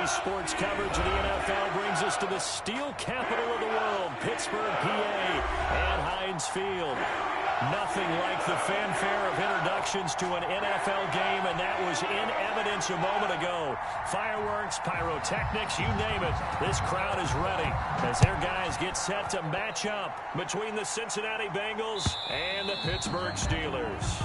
Today's sports coverage of the NFL brings us to the steel capital of the world, Pittsburgh, PA, and Heinz Field. Nothing like the fanfare of introductions to an NFL game, and that was in evidence a moment ago. Fireworks, pyrotechnics, you name it. This crowd is ready as their guys get set to match up between the Cincinnati Bengals and the Pittsburgh Steelers.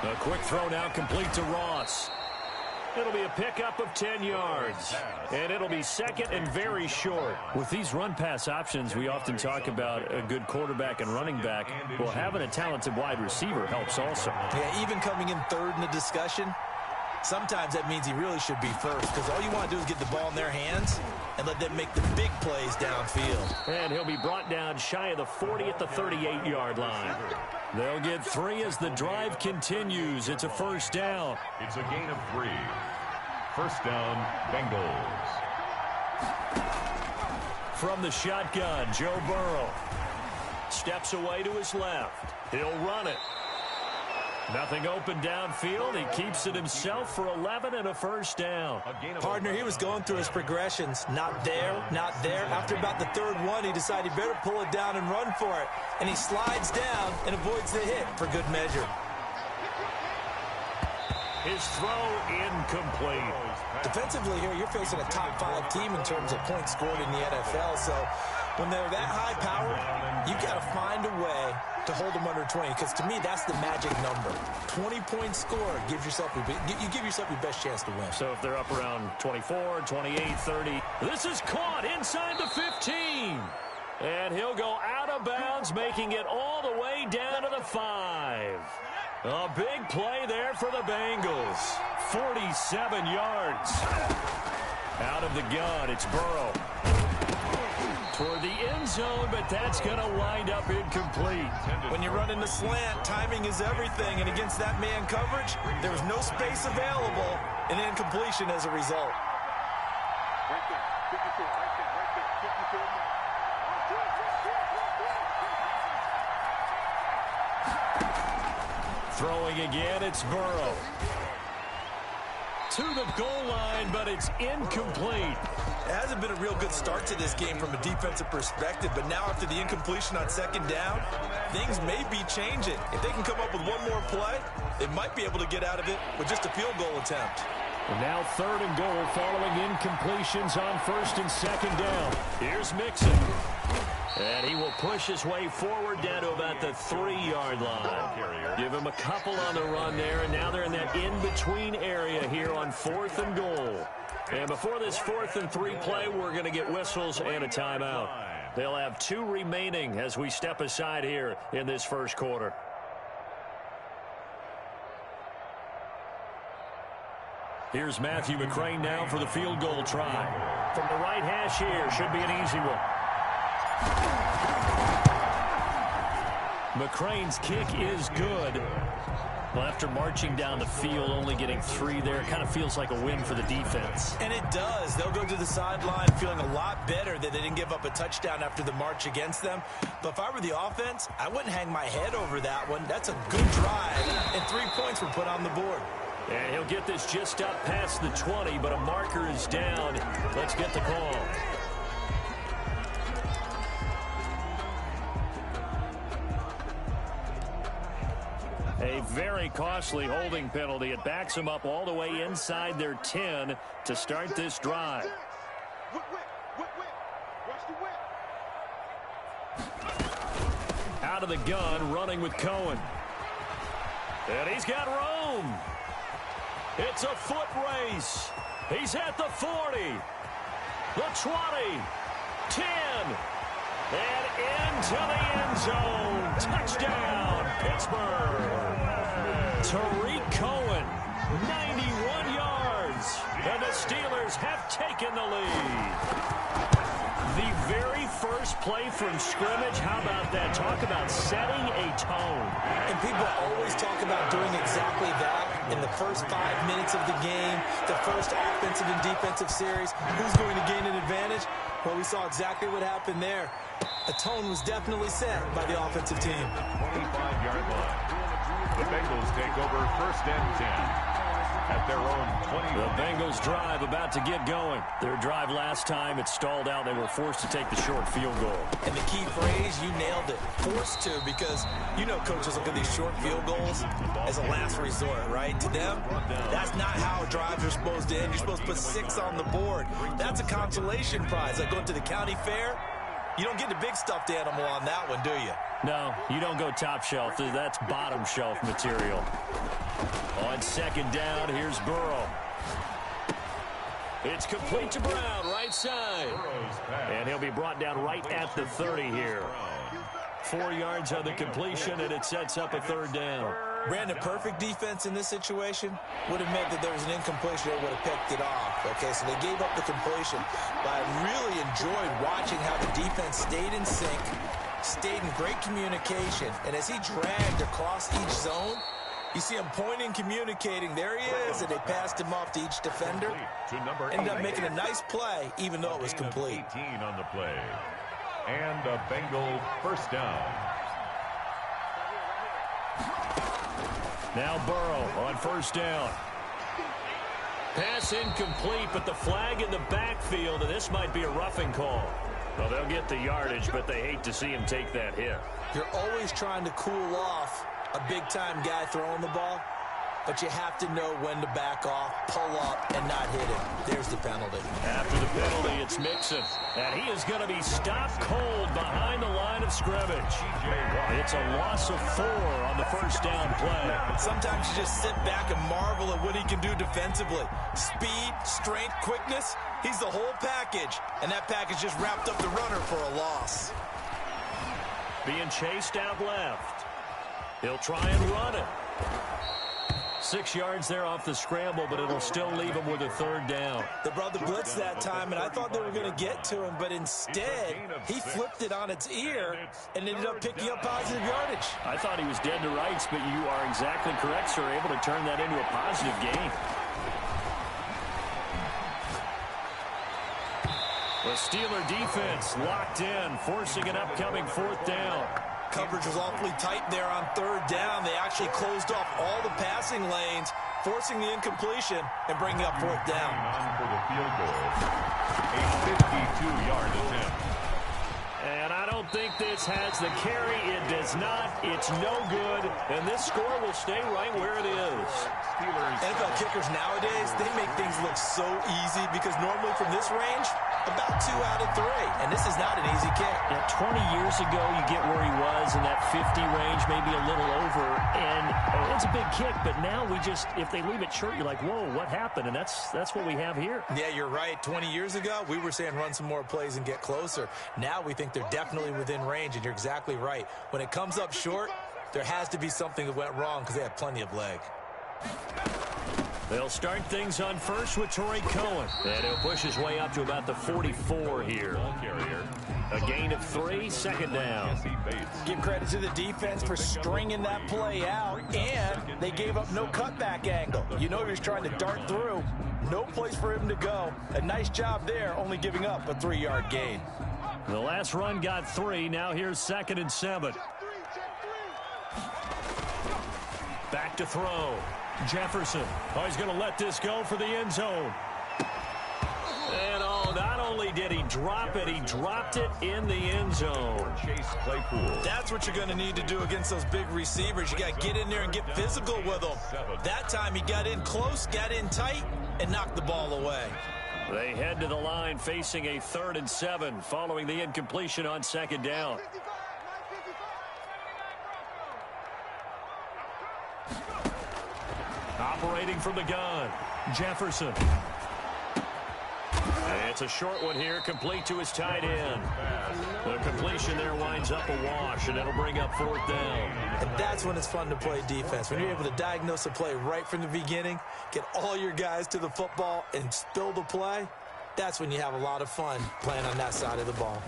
A quick throw now complete to Ross. It'll be a pickup of 10 yards. And it'll be second and very short. With these run-pass options, we often talk about a good quarterback and running back. Well, having a talented wide receiver helps also. Yeah, even coming in third in the discussion, sometimes that means he really should be first, because all you want to do is get the ball in their hands and let them make the big plays downfield. And he'll be brought down shy of the 40 at the 38-yard line. They'll get 3 as the drive continues. It's a first down. It's a gain of 3. First down, Bengals. From the shotgun, Joe Burrow steps away to his left. He'll run it. Nothing open downfield. He keeps it himself for 11 and a first down. Partner, he was going through his progressions. Not there, not there. After about the third one, he decided he better pull it down and run for it. And he slides down and avoids the hit for good measure. His throw incomplete. Defensively here, you're facing a top 5 team in terms of points scored in the NFL. So when they're that high powered, you got to find a way to hold them under 20, because to me that's the magic number. 20-point score gives yourself you give yourself your best chance to win. So if they're up around 24, 28, 30, this is caught inside the 15. And he'll go out of bounds, making it all the way down to the 5. A big play there for the Bengals. 47 yards. Out of the gun, it's Burrow. Toward the end zone, but that's going to wind up incomplete. When you run in the slant, timing is everything, and against that man coverage, there was no space available, and incompletion as a result. Throwing again, it's Burrow. To the goal line, but it's incomplete. It hasn't been a real good start to this game from a defensive perspective, but now after the incompletion on second down, things may be changing. If they can come up with one more play, they might be able to get out of it with just a field goal attempt. And now third and goal following incompletions on first and second down. Here's Mixon. And he will push his way forward down to about the 3-yard line. Give him a couple on the run there, and now they're in that in-between area here on 4th and goal. And before this 4th and 3 play, we're going to get whistles and a timeout. They'll have 2 remaining as we step aside here in this first quarter. Here's Matthew McCrane now for the field goal try. From the right hash here, should be an easy one. McCrane's kick is good. Well, after marching down the field, only getting 3 there, it kind of feels like a win for the defense. And it does. They'll go to the sideline feeling a lot better that they didn't give up a touchdown after the march against them. But if I were the offense, I wouldn't hang my head over that one. That's a good drive, and 3 points were put on the board. And he'll get this just up past the 20, but a marker is down. Let's get the call. A very costly holding penalty. It backs them up all the way inside their 10 to start this drive. Out of the gun, running with Cohen. And he's got room. It's a foot race. He's at the 40, the 20, 10, and into the end zone. Touchdown, Pittsburgh. Tariq Cohen, 91 yards. yards. And the Steelers have taken the lead. The very first play from scrimmage, how about that? Talk about setting a tone. And people always talk about doing exactly that in the first 5 minutes of the game, the first offensive and defensive series. Who's going to gain an advantage? Well, we saw exactly what happened there. A tone was definitely set by the offensive team. 25-yard line. The Bengals take over 1st and 10. At their own 20. The Bengals drive about to get going. Their drive last time, it stalled out. They were forced to take the short field goal. And the key phrase, you nailed it. Forced to, because you know coaches look at these short field goals as a last resort, right? To them, that's not how drives are supposed to end. You're supposed to put 6 on the board. That's a consolation prize. Like going to the county fair, you don't get the big stuffed animal on that one, do you? No, you don't go top shelf. That's bottom shelf material. On 2nd down, here's Burrow. It's complete to Brown, right side. And he'll be brought down right at the 30 here. 4 yards on the completion, and it sets up a 3rd down. Brandon, perfect defense in this situation would have meant that there was an incompletion or would have picked it off. Okay, so they gave up the completion. But I really enjoyed watching how the defense stayed in sync, stayed in great communication, and as he dragged across each zone, you see him pointing, communicating. There he is, and they passed him off to each defender. Ended up making a nice play, even though it was complete. 18 on the play. And a Bengal 1st down. Now Burrow on 1st down. Pass incomplete, but the flag in the backfield, and this might be a roughing call. Well, they'll get the yardage, but they hate to see him take that hit. You're always trying to cool off a big-time guy throwing the ball, but you have to know when to back off, pull up, and not hit him. There's the penalty. After the penalty, it's Mixon, and he is going to be stopped cold behind the line of scrimmage. It's a loss of 4 on the 1st down play. Sometimes you just sit back and marvel at what he can do defensively. Speed, strength, quickness, he's the whole package, and that package just wrapped up the runner for a loss. Being chased out left. He'll try and run it. 6 yards there off the scramble, but it'll still leave him with a 3rd down. They brought the blitz that time, and I thought they were going to get to him, but instead, he flipped it on its ear and ended up picking up positive yardage. I thought he was dead to rights, but you are exactly correct, sir. Able to turn that into a positive gain. The Steeler defense locked in, forcing an upcoming 4th down. Coverage was awfully tight there on 3rd down. They actually closed off all the passing lanes, forcing the incompletion and bringing up 4th down. On for the field goal. A 52-yard attempt. And I don't think this has the carry. It does not. It's no good. And this score will stay right where it is. NFL kickers nowadays, they make things look so easy because normally from this range, about 2 out of 3. And this is not an easy kick. Yeah, 20 years ago, you get where he was in that 50 range, maybe a little over. And it's a big kick, but now we just, if they leave it short, you're like, whoa, what happened? And that's what we have here. Yeah, you're right. 20 years ago, we were saying run some more plays and get closer. Now we think they're definitely within range, and you're exactly right. When it comes up short, there has to be something that went wrong because they have plenty of leg. They'll start things on 1st with Torrey Cohen. And he'll push his way up to about the 44 here. A gain of 3, 2nd down. Give credit to the defense for stringing that play out, and they gave up no cutback angle. You know he was trying to dart through. No place for him to go. A nice job there, only giving up a 3-yard gain. The last run got 3. Now here's 2nd and 7. Back to throw. Jefferson. Oh, he's going to let this go for the end zone. And not only did he drop it, he dropped it in the end zone. Chase Claypool. That's what you're going to need to do against those big receivers. You got to get in there and get physical with them. That time he got in close, got in tight, and knocked the ball away. They head to the line facing a 3rd and 7 following the incompletion on 2nd down. Operating from the gun, Jefferson. And It's a short one here, complete to his tight end. The completion there winds up a wash, and it'll bring up fourth down. And that's when it's fun to play defense. When you're able to diagnose a play right from the beginning, get all your guys to the football, and spill the play, that's when you have a lot of fun playing on that side of the ball.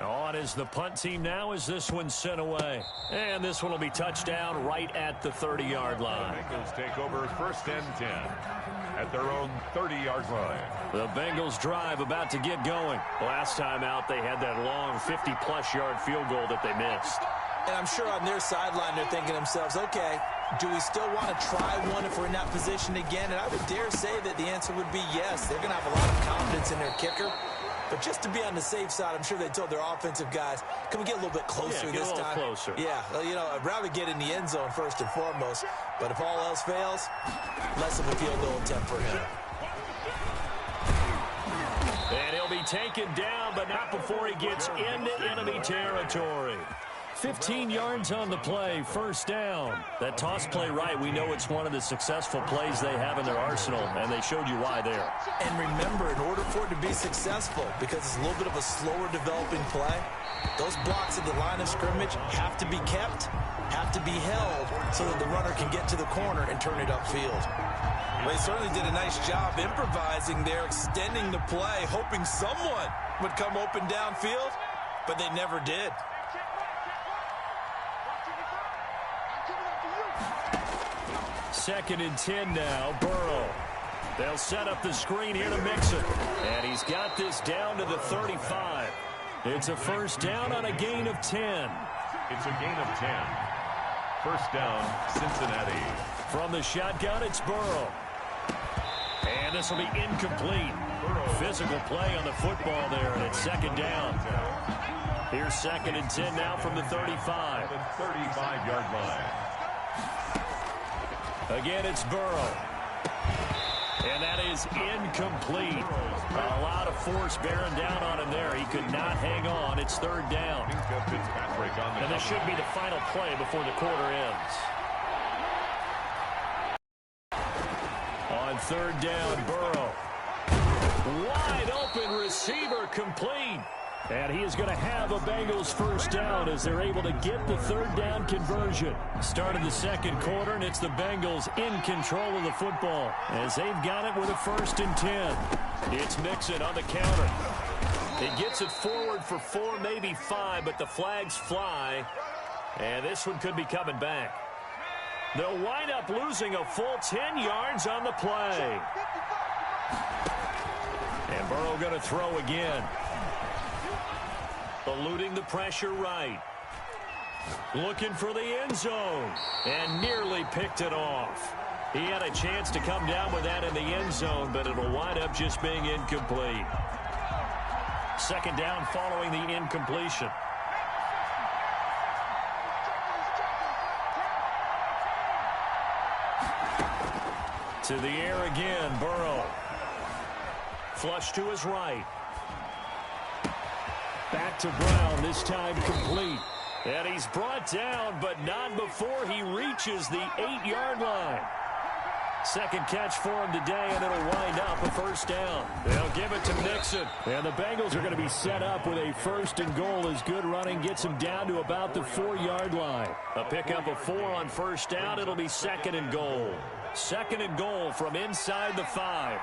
On is the punt team now as this one's sent away. And this one will be touchdown right at the 30-yard line. The Bengals take over first and 10 at their own 30-yard line. The Bengals drive about to get going. Last time out, they had that long 50-plus yard field goal that they missed. And I'm sure on their sideline they're thinking to themselves, okay, do we still want to try one if we're in that position again? And I would dare say that the answer would be yes. They're going to have a lot of confidence in their kicker. But just to be on the safe side, I'm sure they told their offensive guys, can we get a little bit closer this time? Closer. Yeah, well, you know, I'd rather get in the end zone first and foremost. But if all else fails, less of a field goal attempt for him. And he'll be taken down, but not before he gets into enemy territory. 15 yards on the play, first down. That toss play right, we know it's one of the successful plays they have in their arsenal, and they showed you why there. And remember, in order for it to be successful, because it's a little bit of a slower developing play, those blocks at the line of scrimmage have to be kept, have to be held, so that the runner can get to the corner and turn it upfield. Well, he certainly did a nice job improvising there, extending the play, hoping someone would come open downfield, but they never did. Second and 10 now, Burrow. They'll set up the screen here to Mixon. And he's got this down to the 35. It's a first down on a gain of 10. It's a gain of 10. First down, Cincinnati. From the shotgun, it's Burrow. And this will be incomplete. Physical play on the football there, and it's second down. Here's second and 10 now from the 35. The 35-yard line. Again, it's Burrow. And that is incomplete. A lot of force bearing down on him there. He could not hang on. It's third down. And this should be the final play before the quarter ends. On third down, Burrow. Wide open receiver complete. And he is going to have a Bengals first down as they're able to get the third down conversion. Start of the second quarter, and it's the Bengals in control of the football as they've got it with a first and 10. It's Mixon on the counter. It gets it forward for 4, maybe 5, but the flags fly, and this one could be coming back. They'll wind up losing a full 10 yards on the play. And Burrow going to throw again. Eluding the pressure right. Looking for the end zone. And nearly picked it off. He had a chance to come down with that in the end zone, but it'll wind up just being incomplete. Second down following the incompletion. To the air again, Burrow. Flush to his right. Back to Brown, this time complete. And he's brought down, but not before he reaches the 8-yard line. Second catch for him today, and it'll wind up a first down. They'll give it to Mixon. And the Bengals are going to be set up with a first and goal as good running gets him down to about the 4-yard line. A pickup of 4 on first down. It'll be second and goal. Second and goal from inside the 5.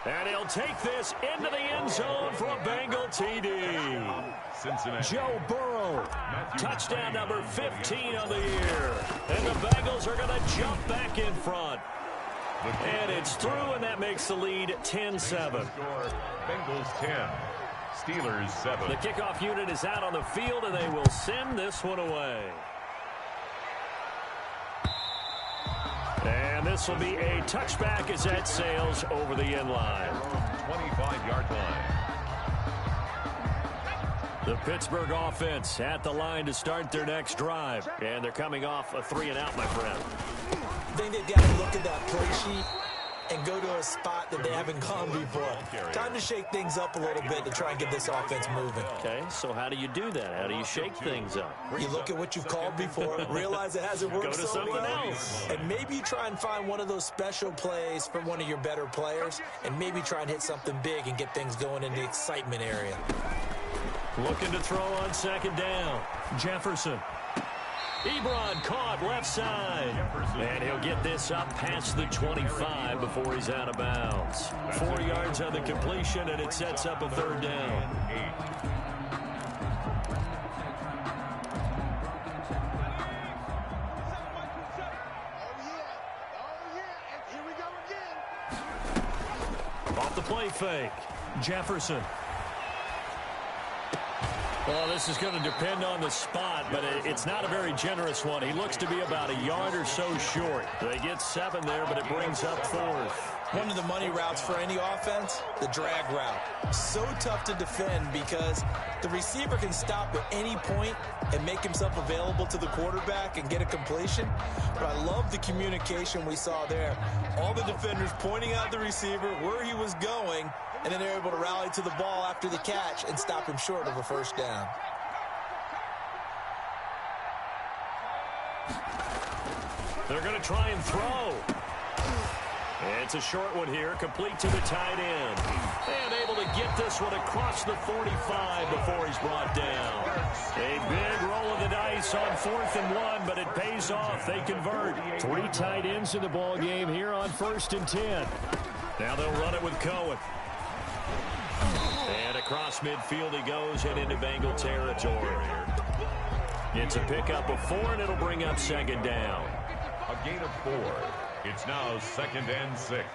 And he'll take this into the end zone for a Bengal TD. Cincinnati. Joe Burrow, touchdown number 15 of the year. And the Bengals are going to jump back in front. And it's through, and that makes the lead 10-7. Bengals 10, Steelers 7. The kickoff unit is out on the field, and they will send this one away. And this will be a touchback as that sails over the end line. 25-yard line. The Pittsburgh offense at the line to start their next drive. And they're coming off a 3-and-out, my friend. I think they've got to look at that play sheet and go to a spot that they haven't gone before. Time to shake things up a little bit to try and get this offense moving. Okay, so how do you do that? How do you shake things up? You look at what you've called before, realize it hasn't worked Go to so something well, else. and maybe you try and find one of those special plays from one of your better players, and maybe try and hit something big and get things going in the excitement area. Looking to throw on second down. Jefferson. Ebron caught left side. And he'll get this up past the 25 before he's out of bounds. 4 yards on the completion, and it sets up a third down. Off the play fake. Jefferson. Well, this is going to depend on the spot, but it's not a very generous one. He looks to be about a yard or so short. They get 7 there, but it brings up 4th. One of the money routes for any offense, the drag route. So tough to defend because the receiver can stop at any point and make himself available to the quarterback and get a completion. But I love the communication we saw there. All the defenders pointing out the receiver, where he was going, and then they're able to rally to the ball after the catch and stop him short of a first down. They're going to try and throw. It's a short one here, complete to the tight end. And able to get this one across the 45 before he's brought down. A big roll of the dice on 4th and 1, but it pays off. They convert. 3 tight ends in the ball game here on 1st and 10. Now they'll run it with Cohen. And across midfield he goes and into Bengal territory. It's a pickup of 4, and it'll bring up second down. A gain of 4. It's now 2nd and 6.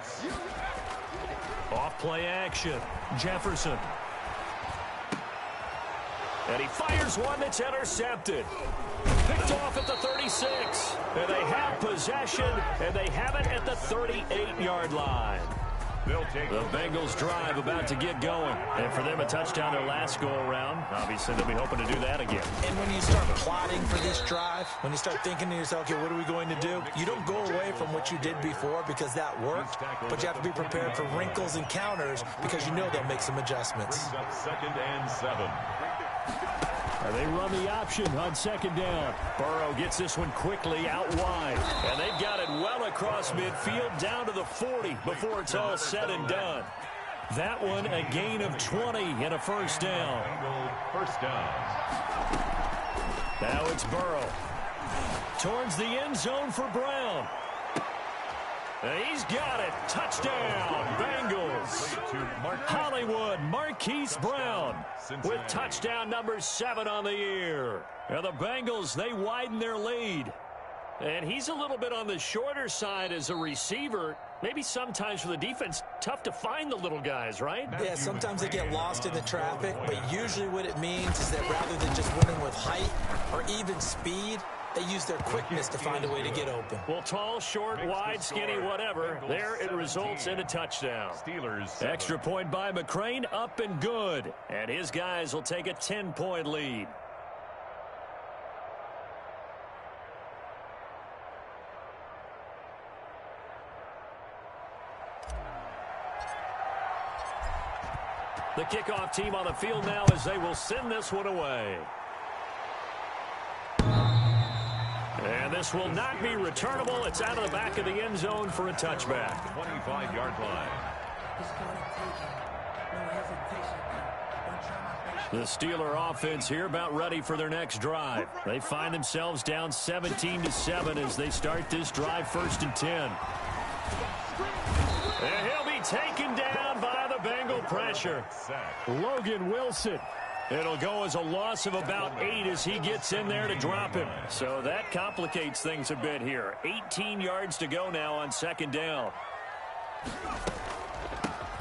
Off play action. Jefferson. And he fires one that's intercepted. Picked off at the 36. And they have possession, and they have it at the 38-yard line. The Bengals drive about to get going. And for them, a touchdown their last go-around. Obviously, they'll be hoping to do that again. And when you start plotting for this drive, when you start thinking to yourself, okay, what are we going to do? You don't go away from what you did before because that worked, but you have to be prepared for wrinkles and counters because you know they'll make some adjustments. 2nd and 7. And they run the option on second down. Burrow gets this one quickly out wide. And they've got it well across midfield down to the 40 before it's all said and done. That one a gain of 20 and a first down. First down. Now it's Burrow. Towards the end zone for Brown. And he's got it. Touchdown, Bengals. Hollywood Marquise Brown with touchdown number 7 on the year. And the Bengals, they widen their lead. And he's a little bit on the shorter side as a receiver. Maybe sometimes for the defense, tough to find the little guys, right? Yeah, sometimes they get lost in the traffic, but usually what it means is that rather than just winning with height or even speed, they use their quickness to find a way to get open. Well, tall, short, wide, skinny, whatever. There it results in a touchdown. Steelers. Extra point by McCrane, up and good. And his guys will take a 10-point lead. The kickoff team on the field now as they will send this one away. And this will not be returnable. It's out of the back of the end zone for a touchback. 25-yard line. The Steeler offense here about ready for their next drive. They find themselves down 17-7 as they start this drive 1st and 10. And he'll be taken down by the Bengal pressure. Logan Wilson. It'll go as a loss of about 8 as he gets in there to drop him. So that complicates things a bit here. 18 yards to go now on second down.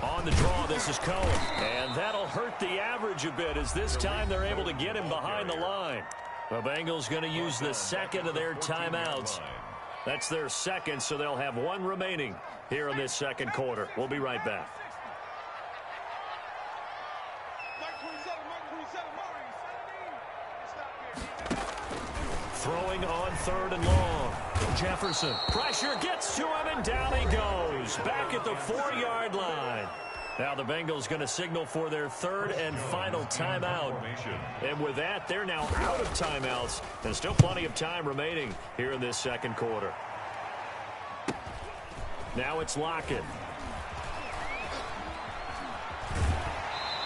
On the draw, this is Cohen. And that'll hurt the average a bit as this time they're able to get him behind the line. The Bengals going to use the second of their timeouts. That's their second, so they'll have 1 remaining here in this second quarter. We'll be right back. Throwing on 3rd and long. Jefferson. Pressure gets to him, and down he goes. Back at the 4-yard line. Now the Bengals going to signal for their third and final timeout. And with that, they're now out of timeouts. And still plenty of time remaining here in this second quarter. Now it's Lockett.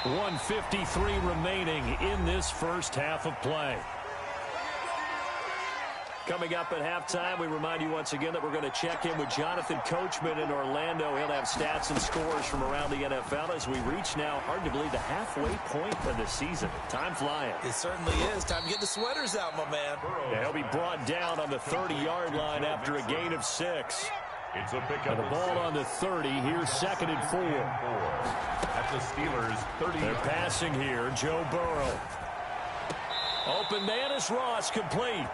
1:53 remaining in this first half of play. Coming up at halftime, we remind you once again that we're going to check in with Jonathan Coachman in Orlando. He'll have stats and scores from around the NFL as we reach now, hard to believe, the halfway point of the season. Time flying. It certainly is. Time to get the sweaters out, my man. Yeah, he'll be brought down on the 30-yard line after a gain of 6. It's a pickup. And the ball on the 30. Here's 2nd and 4. At the Steelers' 30. They're passing here. Joe Burrow. Open man is Ross, complete.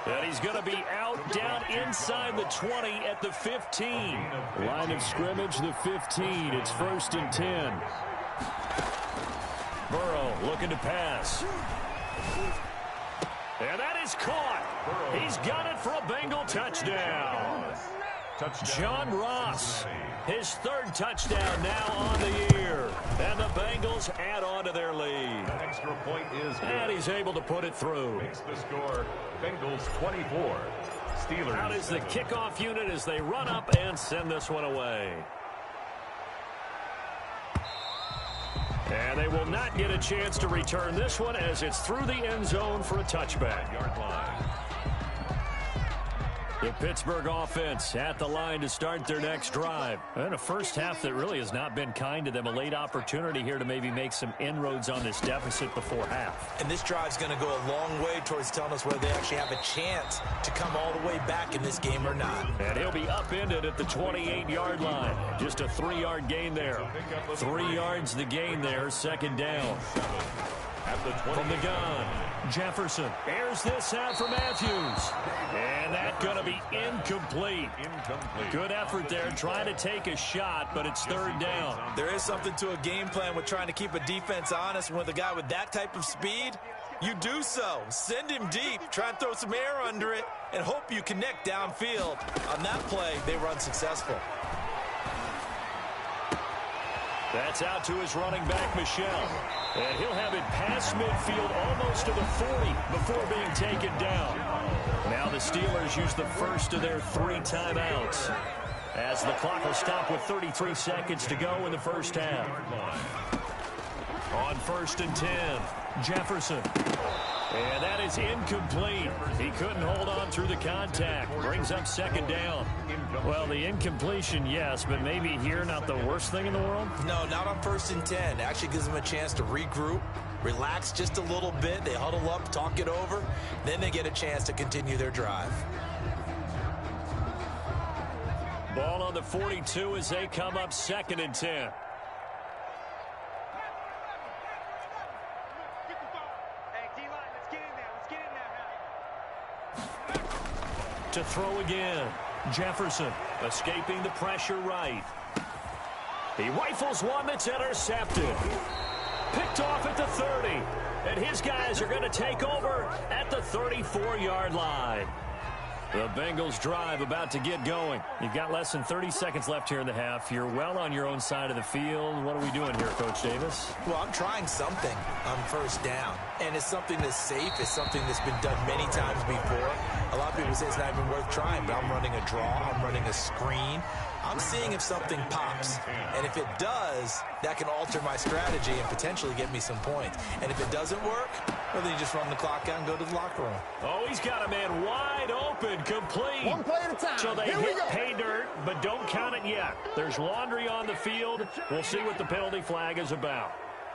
And he's going to be out down inside the 20 at the 15. Line of scrimmage, the 15. It's 1st and 10. Burrow looking to pass. And that is caught. He's got it for a Bengal touchdown. John Ross, his 3rd touchdown now on the year. And the Bengals add on to their lead. That extra point is good. And he's able to put it through. Makes the score Bengals 24. Steelers. Out is the kickoff unit as they run up and send this one away. And they will not get a chance to return this one as it's through the end zone for a touchback. Yard line. The Pittsburgh offense at the line to start their next drive. And a first half that really has not been kind to them. A late opportunity here to maybe make some inroads on this deficit before half. And this drive's going to go a long way towards telling us whether they actually have a chance to come all the way back in this game or not. And he'll be upended at the 28-yard line. Just a 3-yard gain there. 3 yards the gain there. 2nd down. From the gun, Jefferson airs this out for Matthews. And that's going to be incomplete. Good effort there trying to take a shot, but it's 3rd down. There is something to a game plan with trying to keep a defense honest. And with a guy with that type of speed, you do so. Send him deep. Try and throw some air under it and hope you connect downfield. On that play, they were unsuccessful. That's out to his running back, Michel. And he'll have it past midfield almost to the 40 before being taken down. Now the Steelers use the first of their 3 timeouts as the clock will stop with 33 seconds to go in the first half. On 1st and 10, Jefferson. And that is incomplete. He couldn't hold on through the contact. Brings up 2nd down. Well, the incompletion, yes, but maybe here not the worst thing in the world? No, not on 1st and 10. Actually gives them a chance to regroup, relax just a little bit. They huddle up, talk it over. Then they get a chance to continue their drive. Ball on the 42 as they come up 2nd and 10. To throw again. Jefferson escaping the pressure right. He rifles one that's intercepted. Picked off at the 30. And his guys are going to take over at the 34-yard line. The Bengals drive about to get going. You've got less than 30 seconds left here in the half. You're well on your own side of the field. What are we doing here, Coach Davis? Well, I'm trying something on 1st down. And it's something that's safe. It's something that's been done many times before. A lot of people say it's not even worth trying, but I'm running a draw. I'm running a screen. I'm seeing if something pops. And if it does, that can alter my strategy and potentially get me some points. And if it doesn't work, well, then you just run the clock out and go to the locker room. Oh, he's got a man wide open, complete. One play at a time. So they hit pay dirt, but don't count it yet. There's laundry on the field. We'll see what the penalty flag is about.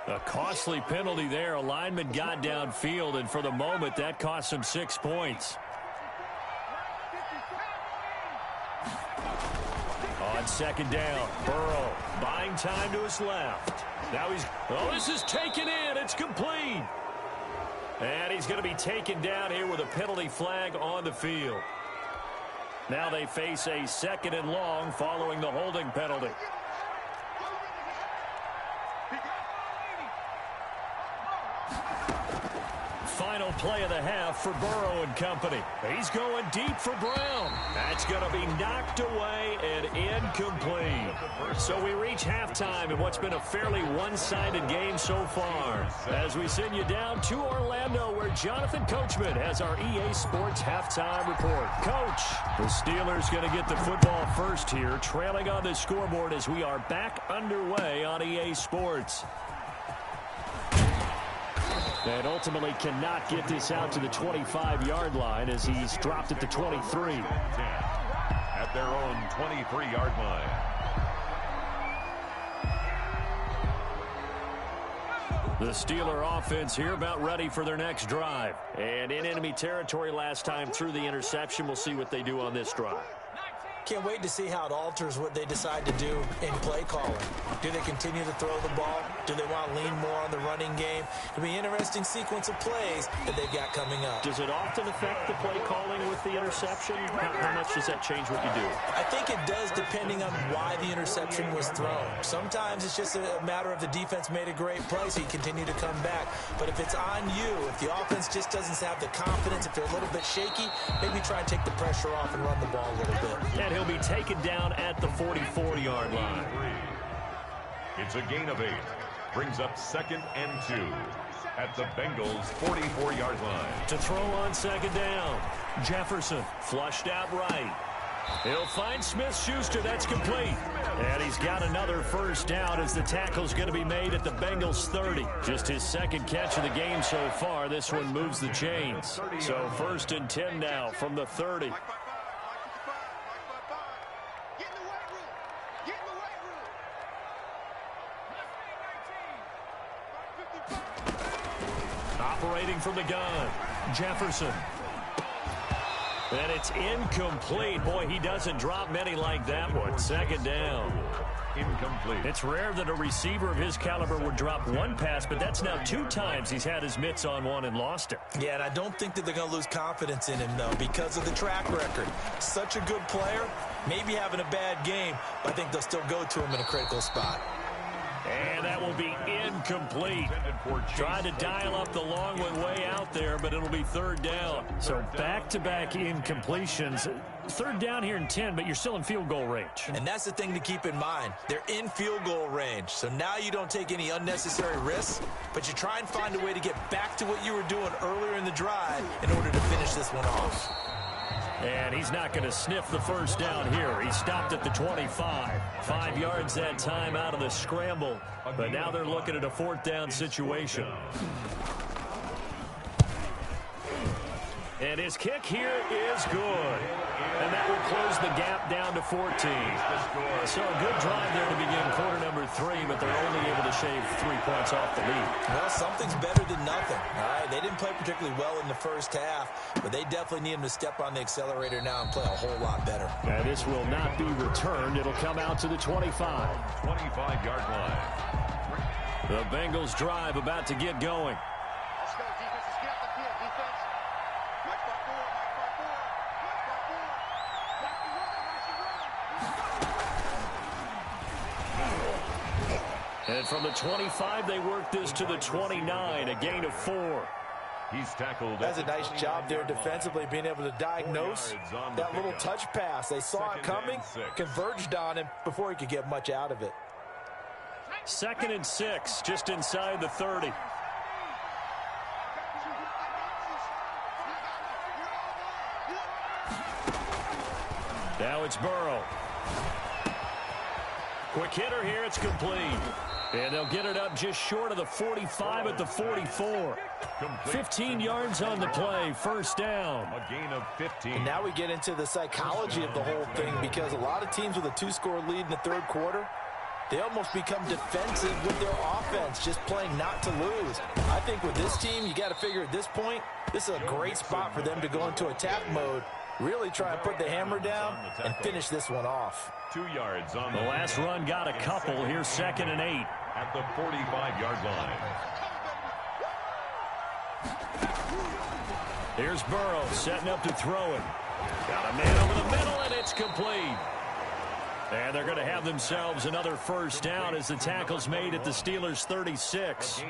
A costly penalty there. A lineman got downfield, and for the moment, that cost him 6 points. On 2nd down, Burrow buying time to his left. Now this is taken in. It's complete. And he's going to be taken down here with a penalty flag on the field. Now they face a 2nd and long following the holding penalty. final play of the half for Burrow and company. He's going deep for Brown. That's going to be knocked away and incomplete. So we reach halftime in what's been a fairly one-sided game so far. As we send you down to Orlando, where Jonathan Coachman has our EA Sports halftime report. Coach, the Steelers going to get the football first here, trailing on the scoreboard as we are back underway on EA Sports. And ultimately cannot get this out to the 25-yard line as he's dropped at the 23. At their own 23-yard line. The Steeler offense here about ready for their next drive. And in enemy territory last time through the interception. We'll see what they do on this drive. Can't wait to see how it alters what they decide to do in play calling. Do they continue to throw the ball? Do they want to lean more on the running game? It'll be an interesting sequence of plays that they've got coming up. Does it often affect the play calling with the interception? How much does that change what you do? I think it does, depending on why the interception was thrown. Sometimes it's just a matter of the defense made a great play, so you continue to come back. But if it's on you, if the offense just doesn't have the confidence, if they're a little bit shaky, maybe try and take the pressure off and run the ball a little bit. And he'll be taken down at the 44-yard line. It's a gain of 8. Brings up 2nd and 2 at the Bengals' 44-yard line. To throw on 2nd down. Jefferson flushed out right. He'll find Smith-Schuster. That's complete. And he's got another first down as the tackle's going to be made at the Bengals' 30. Just his 2nd catch of the game so far. This one moves the chains. So 1st and 10 now from the 30. Operating from the gun, Jefferson. And it's incomplete. Boy, he doesn't drop many like that one. 2nd down. Incomplete. It's rare that a receiver of his caliber would drop one pass, but that's now 2 times he's had his mitts on one and lost it. Yeah, and I don't think that they're going to lose confidence in him, though, because of the track record. Such a good player, maybe having a bad game, but I think they'll still go to him in a critical spot. And that will be incomplete. Tried to dial up the long one way out there, but it'll be 3rd down. So back-to-back incompletions. 3rd down here in 10, but you're still in field goal range. And that's the thing to keep in mind. They're in field goal range. So now you don't take any unnecessary risks, but you try and find a way to get back to what you were doing earlier in the drive in order to finish this one off. And he's not going to sniff the first down here. He stopped at the 25. 5 yards that time out of the scramble. But now they're looking at a 4th down situation. And his kick here is good. And that will close the gap down to 14. So a good drive there to begin quarter number 3, but they're only able to shave 3 points off the lead. Well, something's better than nothing. All right, they didn't play particularly well in the first half, but they definitely need him to step on the accelerator now and play a whole lot better. Now this will not be returned. It'll come out to the 25. 25-yard line. The Bengals drive about to get going. And from the 25, they work this to the 29, a gain of 4. He's tackled. That's a nice job there defensively, being able to diagnose that little touch pass. They saw it coming, converged on him before he could get much out of it. 2nd and 6, just inside the 30. Now it's Burrow. Quick hitter here, it's complete. And they'll get it up just short of the 45 at the 44. 15 yards on the play, 1st down. A gain of 15. And now we get into the psychology of the whole thing, because a lot of teams with a 2-score lead in the 3rd quarter, they almost become defensive with their offense, just playing not to lose. I think with this team, you got to figure at this point, this is a great spot for them to go into attack mode, really try and put the hammer down and finish this one off. 2 yards on the last run got a couple. Here's 2nd and 8. At the 45-yard line. Here's Burrow setting up to throw it. Got a man over the middle, and it's complete. And they're going to have themselves another first down as the tackle's made at the Steelers' 36.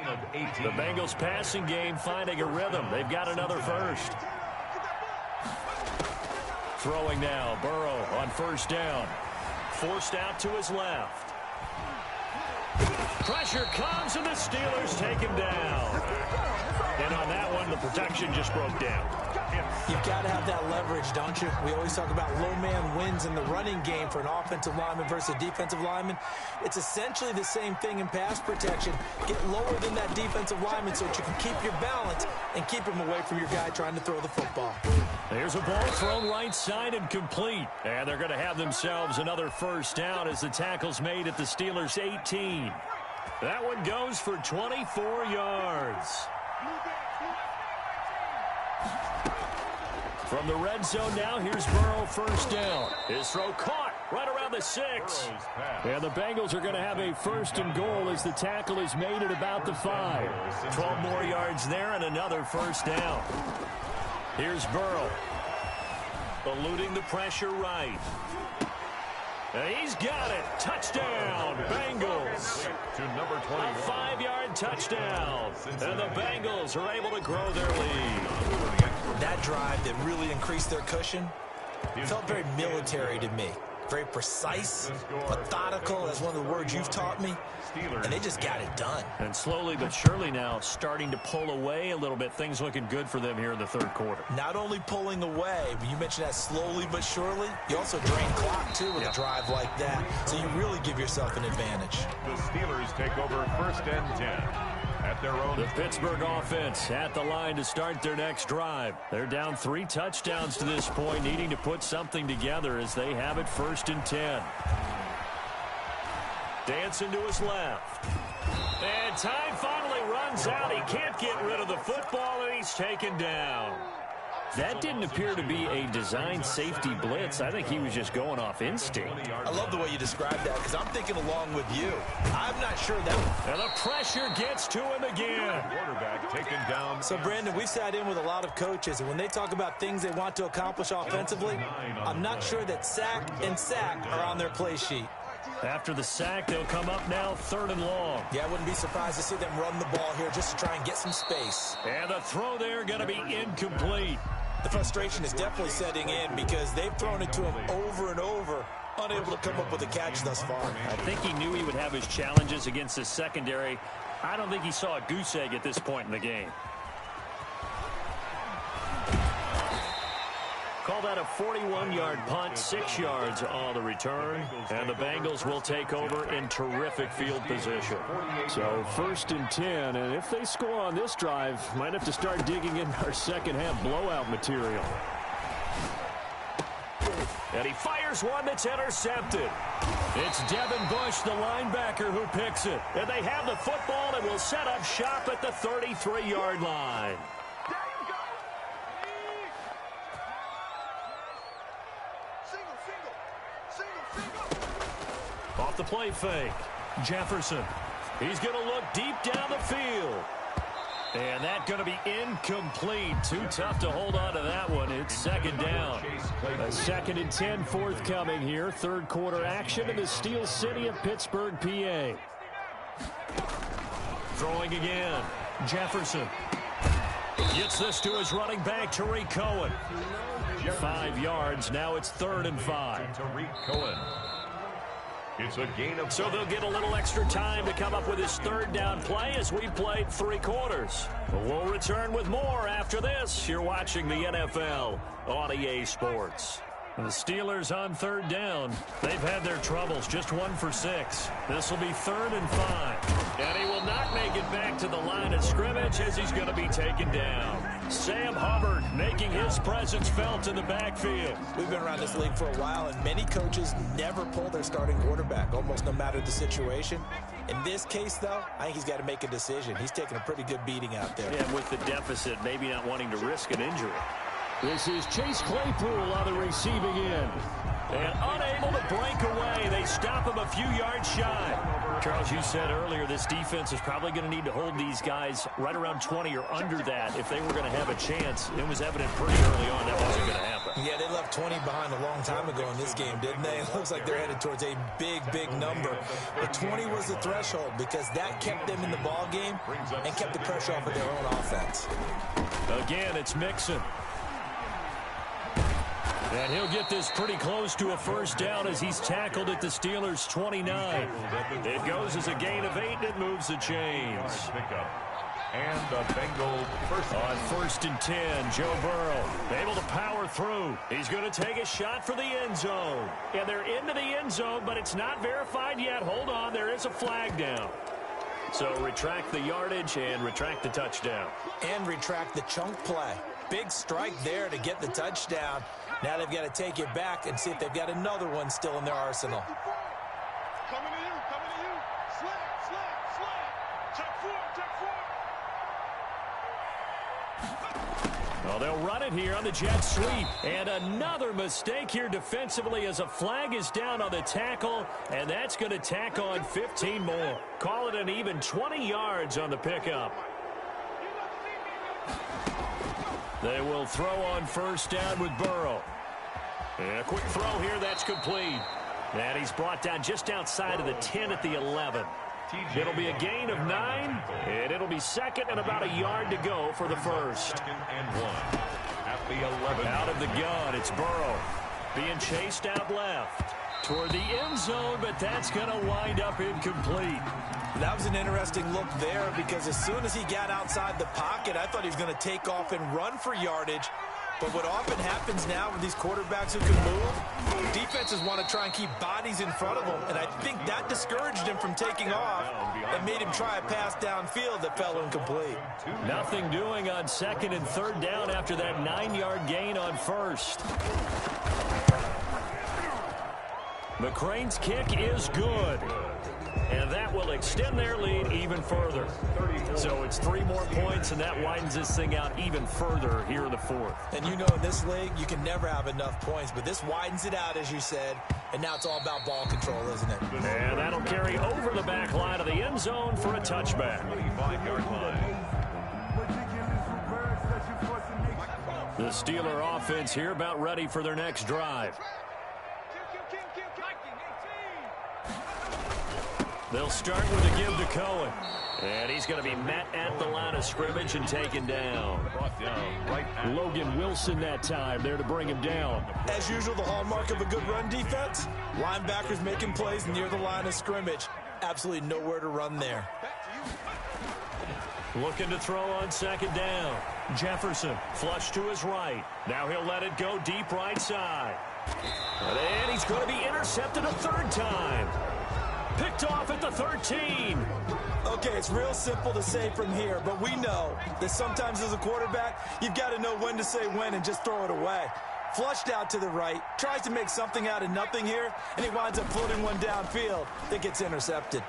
The Bengals passing game finding a rhythm. They've got another first. Throwing now, Burrow on first down. Forced out to his left. Pressure comes and the Steelers take him down. And on that one, the protection just broke down. You've got to have that leverage, don't you? We always talk about low man wins in the running game for an offensive lineman versus a defensive lineman. It's essentially the same thing in pass protection. Get lower than that defensive lineman so that you can keep your balance and keep him away from your guy trying to throw the football. There's a ball thrown right side and complete. And they're going to have themselves another first down as the tackle's made at the Steelers' 18. That one goes for 24 yards. From the red zone now, here's Burrow first down. His throw caught right around the 6. And the Bengals are going to have a first and goal as the tackle is made at about the 5. 12 more yards there and another first down. Here's Burrow. Eluding the pressure right. And he's got it. Touchdown, Bengals. To number 21. A 5-yard touchdown. And the Bengals are able to grow their lead. That drive that really increased their cushion felt very military to me. Very precise, methodical, as one of the words you've taught me. And they just got it done. And slowly but surely now starting to pull away a little bit. Things looking good for them here in the third quarter. Not only pulling away, but you mentioned that slowly but surely. You also drain clock, too, with a drive like that. So you really give yourself an advantage. The Steelers take over first and 10. At their own. The Pittsburgh offense at the line to start their next drive. They're down 3 touchdowns to this point, needing to put something together as they have it first and 10. Dancing to his left. And time finally runs out. He can't get rid of the football, and he's taken down. That didn't appear to be a designed safety blitz. I think he was just going off instinct. I love the way you described that because I'm thinking along with you. I'm not sure that. And the pressure gets to him again. Quarterback taken down. So, Brandon, we've sat in with a lot of coaches, and when they talk about things they want to accomplish offensively, I'm not sure that sack and sack are on their play sheet. After the sack, they'll come up now 3rd and long. Yeah, I wouldn't be surprised to see them run the ball here just to try and get some space. And the throw there going to be incomplete. The frustration is definitely setting in because they've thrown it to him over and over, unable to come up with a catch thus far. I think he knew he would have his challenges against his secondary. I don't think he saw a goose egg at this point in the game. Call that a 41-yard punt, 6 yards on the return, and the Bengals will take over in terrific field position. So first and 10, and if they score on this drive, might have to start digging in our second half blowout material. And he fires one that's intercepted. It's Devin Bush, the linebacker, who picks it. And they have the football and will set up shop at the 33-yard line. Off the play fake. Jefferson. He's going to look deep down the field. And that's going to be incomplete. Too tough to hold on to that one. It's second down. A 2nd and 10 forthcoming here. Third quarter action in the Steel City of Pittsburgh, PA. Throwing again. Jefferson. Gets this to his running back, Tariq Cohen. 5 yards. Now it's 3rd and 5. Tariq Cohen. It's a gain of. So they'll get a little extra time to come up with his 3rd down play as we played 3 quarters. But we'll return with more after this. You're watching the NFL on EA Sports. The Steelers on 3rd down. They've had their troubles, just 1 for 6. This will be 3rd and 5. And he will not make it back to the line of scrimmage as he's going to be taken down. Sam Hubbard making his presence felt in the backfield. We've been around this league for a while, and many coaches never pull their starting quarterback, almost no matter the situation. In this case, though, I think he's got to make a decision. He's taking a pretty good beating out there. Yeah, with the deficit, maybe not wanting to risk an injury. This is Chase Claypool on the receiving end. And unable to break away. They stop him a few yards shy. Charles, you said earlier this defense is probably going to need to hold these guys right around 20 or under that if they were going to have a chance. It was evident pretty early on that wasn't going to happen. Yeah, they left 20 behind a long time ago in this game, didn't they? It looks like they're headed towards a big, big number. But 20 was the threshold because that kept them in the ball game and kept the pressure off of their own offense. Again, it's Mixon. And he'll get this pretty close to a first down as he's tackled at the Steelers' 29. It goes as a gain of 8, and it moves the chains. And the Bengals first on 1st and 10, Joe Burrow able to power through. He's going to take a shot for the end zone. And they're into the end zone, but it's not verified yet. Hold on, there is a flag down. So retract the yardage and retract the touchdown. And retract the chunk play. Big strike there to get the touchdown. Now they've got to take it back and see if they've got another one still in their arsenal. Coming to you, coming to you. Slant. Check four. Well, they'll run it here on the jet sweep. And another mistake here defensively as a flag is down on the tackle, and that's going to tack on 15 more. Call it an even 20 yards on the pickup. They will throw on first down with Burrow. And a quick throw here, that's complete. And he's brought down just outside of the 10 at the 11. It'll be a gain of 9, and it'll be second and about a yard to go for the first. Second and 1 at the 11. Out of the gun, it's Burrow being chased out left toward the end zone, but that's going to wind up incomplete. That was an interesting look there because as soon as he got outside the pocket, I thought he was going to take off and run for yardage. But what often happens now with these quarterbacks who can move, defenses want to try and keep bodies in front of them, and I think that discouraged him from taking off and made him try a pass downfield that fell incomplete. Nothing doing on 2nd and 3rd down after that 9-yard gain on first. McCrane's kick is good. And that will extend their lead even further. So it's 3 more points, and that widens this thing out even further here in the 4th. And you know in this league, you can never have enough points, but this widens it out, as you said, and now it's all about ball control, isn't it? And that'll carry over the back line of the end zone for a touchback. 25-yard line. The Steeler offense here about ready for their next drive. They'll start with a give to Cohen. And he's going to be met at the line of scrimmage and taken down. Logan Wilson that time there to bring him down. As usual, the hallmark of a good run defense, linebackers making plays near the line of scrimmage. Absolutely nowhere to run there. Looking to throw on 2nd down. Jefferson flush to his right. Now he'll let it go deep right side. And he's going to be intercepted a 3rd time. Picked off at the 13. Okay, it's real simple to say from here, but we know that sometimes as a quarterback, you've got to know when to say when and just throw it away. Flushed out to the right, tries to make something out of nothing here, and he winds up floating one downfield that gets intercepted.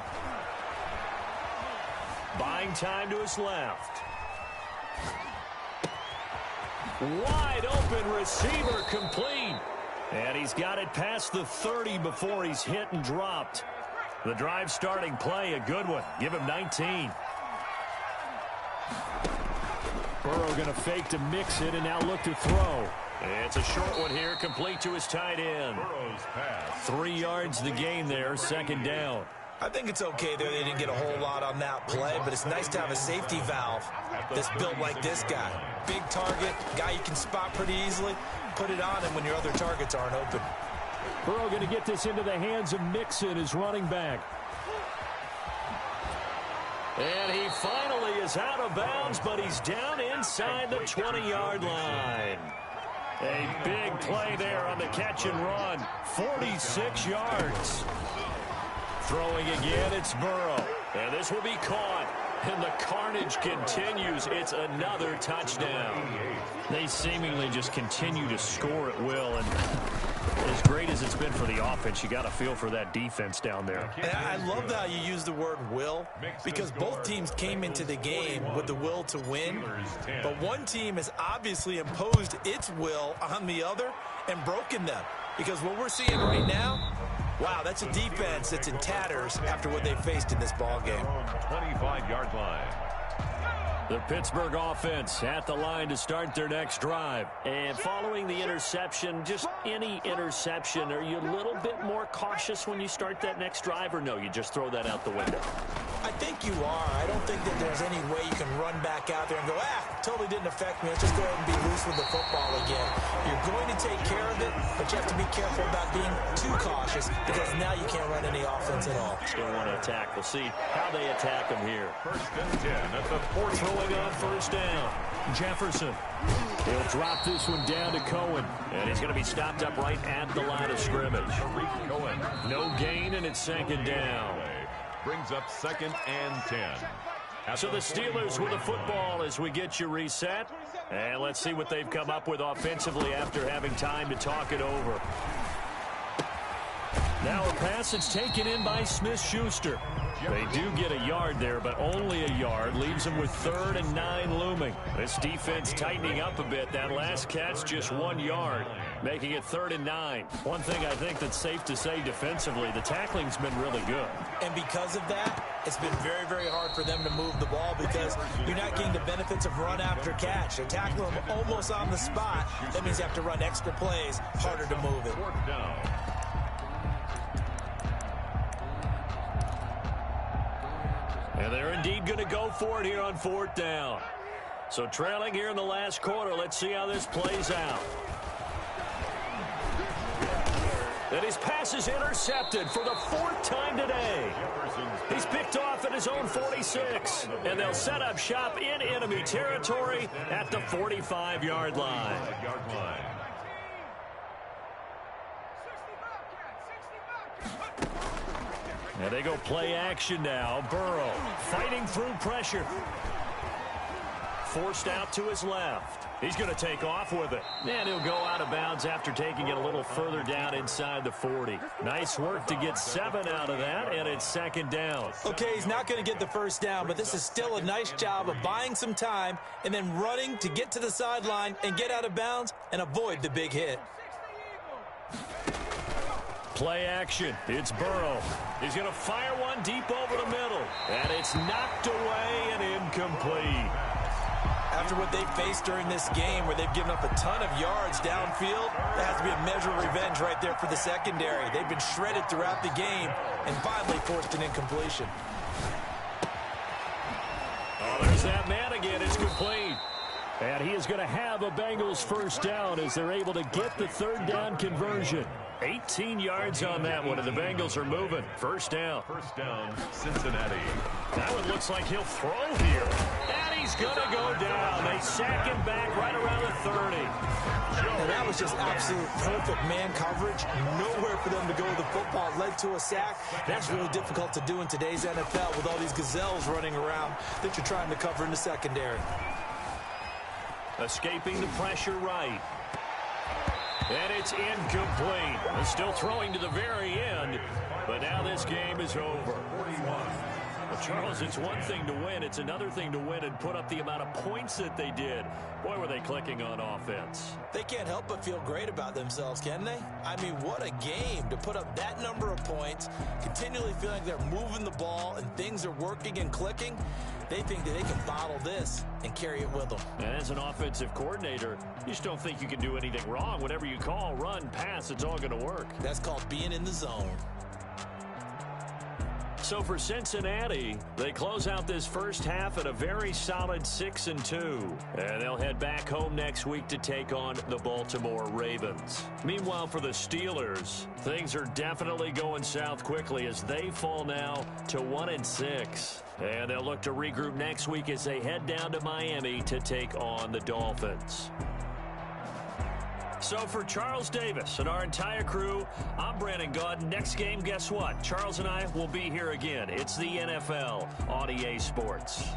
Buying time to his left. Wide open receiver complete. And he's got it past the 30 before he's hit and dropped. The drive starting play, a good one. Give him 19. Burrow going to fake to mix it and now look to throw. It's a short one here, complete to his tight end. Burrow's pass. 3 yards the gain there, 2nd down. I think it's okay there. They didn't get a whole lot on that play, but it's nice to have a safety valve that's built like this guy. Big target, guy you can spot pretty easily. Put it on him when your other targets aren't open. Burrow going to get this into the hands of Mixon, his running back. And he finally is out of bounds, but he's down inside the 20-yard line. A big play there on the catch and run. 46 yards. Throwing again, it's Burrow. And this will be caught. And the carnage continues. It's another touchdown. They seemingly just continue to score at will. And as great as it's been for the offense, you got to feel for that defense down there. And I love how you use the word will, because both teams came into the game with the will to win. But one team has obviously imposed its will on the other and broken them. Because what we're seeing right now, wow, that's a defense that's in tatters after what they faced in this ball game. 25-yard line. The Pittsburgh offense at the line to start their next drive. And following the interception, just any interception, are you a little bit more cautious when you start that next drive, or no, you just throw that out the window? I think you are. I don't think that there's any way you can run back out there and go, totally didn't affect me. Let's just go ahead and be loose with the football again. You're going to take care of it, but you have to be careful about being too cautious because now you can't run any offense at all. Still want to attack. We'll see how they attack them here. First and 10 at the 40. Throwing on first down. Jefferson. He'll drop this one down to Cohen. And he's going to be stopped up right at the line of scrimmage. Cohen. No gain, and it's second down. Brings up second and 10. So the Steelers with the football as we get you reset. And let's see what they've come up with offensively after having time to talk it over. Now a pass that's taken in by Smith-Schuster. They do get a yard there, but only a yard. Leaves them with 3rd and 9 looming. This defense tightening up a bit. That last catch just 1 yard, making it 3rd and 9. One thing I think that's safe to say defensively, the tackling's been really good. And because of that, it's been very, very hard for them to move the ball because you're not getting the benefits of run after catch. They're tackling them almost on the spot. That means you have to run extra plays, harder to move it. And they're indeed going to go for it here on 4th down. So trailing here in the last quarter, let's see how this plays out. And his pass is intercepted for the 4th time today. He's picked off at his own 46. And they'll set up shop in enemy territory at the 45-yard line. And they go play action now. Burrow fighting through pressure. Forced out to his left. He's going to take off with it. And he'll go out of bounds after taking it a little further down inside the 40. Nice work to get 7 out of that, and it's second down. Okay, he's not going to get the first down, but this is still a nice job of buying some time and then running to get to the sideline and get out of bounds and avoid the big hit. Play action. It's Burrow. He's going to fire one deep over the middle. And it's knocked away and incomplete. After what they've faced during this game where they've given up a ton of yards downfield, there has to be a measure of revenge right there for the secondary. They've been shredded throughout the game and finally forced an incompletion. Oh, there's that man again. It's complete. And he is going to have a Bengals first down as they're able to get the 3rd down conversion. 18 yards on that one, and the Bengals are moving. First down. First down, Cincinnati. That one looks like he'll throw here. And he's going to go down. They sack him back right around the 30. And that was just absolute perfect man coverage. Nowhere for them to go with the football. Led to a sack. That's really difficult to do in today's NFL with all these gazelles running around that you're trying to cover in the secondary. Escaping the pressure right. And it's incomplete. They're still throwing to the very end, but now this game is over. Well, Charles, it's one thing to win. It's another thing to win and put up the amount of points that they did. Boy, were they clicking on offense. They can't help but feel great about themselves, can they? I mean, what a game to put up that number of points, continually feeling like they're moving the ball and things are working and clicking. They think that they can bottle this and carry it with them. And as an offensive coordinator, you just don't think you can do anything wrong. Whatever you call, run, pass, it's all going to work. That's called being in the zone. So for Cincinnati, they close out this first half at a very solid 6-2. And they'll head back home next week to take on the Baltimore Ravens. Meanwhile, for the Steelers, things are definitely going south quickly as they fall now to 1-6. And they'll look to regroup next week as they head down to Miami to take on the Dolphins. So for Charles Davis and our entire crew, I'm Brandon Gaudin. Next game, guess what? Charles and I will be here again. It's the NFL on EA Sports.